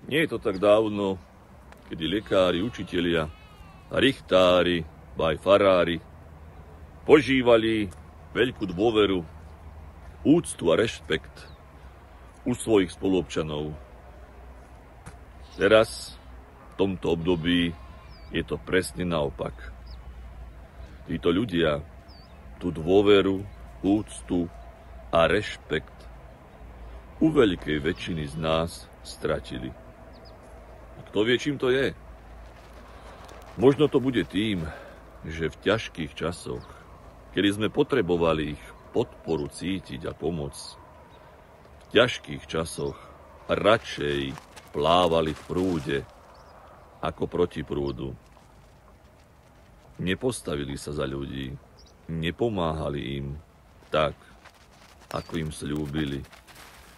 Nie je to tak dávno, kedy lekári, učitelia, richtári, aj farári požívali veľkú dôveru, úctu a rešpekt u svojich spoluobčanov. Teraz, v tomto období, je to presne naopak. Títo ľudia tú dôveru, úctu a rešpekt u veľkej väčšiny z nás stratili. A kto vie, čím to je? Možno to bude tým, že v ťažkých časoch, kedy sme potrebovali ich podporu cítiť a pomoc, v ťažkých časoch radšej plávali v prúde ako proti prúdu. Nepostavili sa za ľudí, nepomáhali im tak, ako im sľúbili.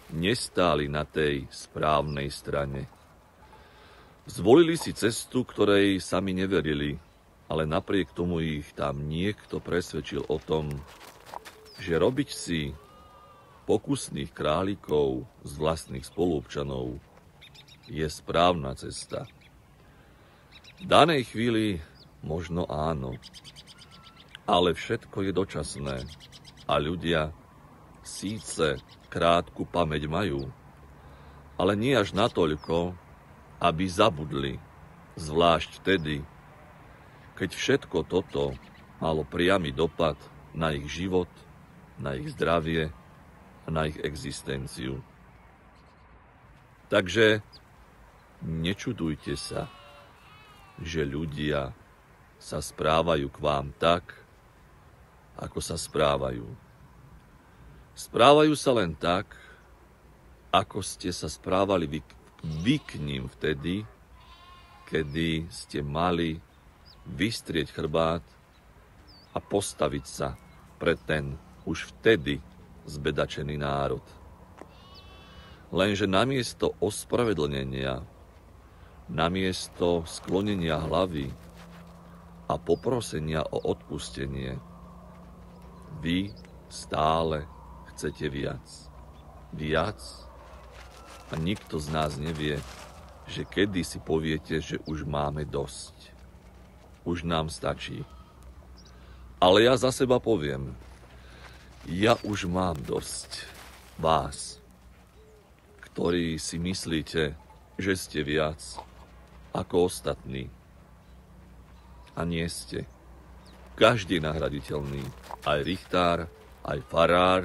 Nestáli na tej správnej strane. Zvolili si cestu, ktorej sami neverili, ale napriek tomu ich tam niekto presvedčil o tom, že robiť si pokusných králikov z vlastných spoluobčanov je správna cesta. V danej chvíli možno áno, ale všetko je dočasné a ľudia síce krátku pamäť majú, ale nie až natoľko, aby zabudli, zvlášť vtedy, keď všetko toto malo priamy dopad na ich život, na ich zdravie a na ich existenciu. Takže nečudujte sa, že ľudia sa správajú k vám tak, ako sa správajú. Správajú sa len tak, ako ste sa správali vy k ním vtedy, kedy ste mali vystrieť chrbát a postaviť sa pre ten už vtedy zbedačený národ. Lenže namiesto ospravedlnenia, namiesto sklonenia hlavy a poprosenia o odpustenie, vy stále chcete viac. Viac? A nikto z nás nevie, že kedy si poviete, že už máme dosť. Už nám stačí. Ale ja za seba poviem, ja už mám dosť vás, ktorí si myslíte, že ste viac ako ostatní. A nie ste. Každý nahraditeľný, aj richtár, aj farár,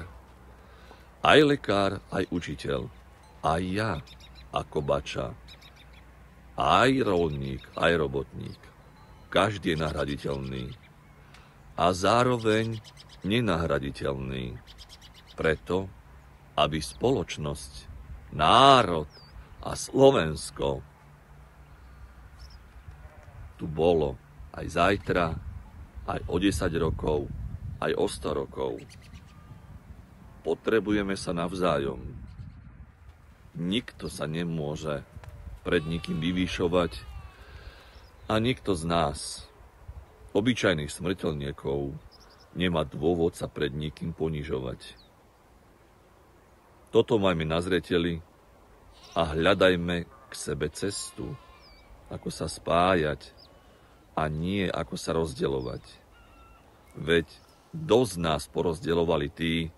aj lekár, aj učiteľ, aj ja ako bača, aj roľník, aj robotník. Každý je nahraditeľný a zároveň nenahraditeľný. Preto, aby spoločnosť, národ a Slovensko tu bolo aj zajtra, aj o 10 rokov, aj o 100 rokov. Potrebujeme sa navzájom. Nikto sa nemôže pred nikým vyvýšovať a nikto z nás, obyčajných smrteľníkov, nemá dôvod sa pred nikým ponižovať. Toto majme na zreteli a hľadajme k sebe cestu, ako sa spájať a nie ako sa rozdeľovať. Veď dosť nás porozdeľovali tí,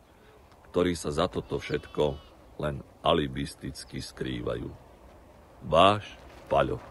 ktorí sa za toto všetko len alibisticky skrývajú. Váš Paľo.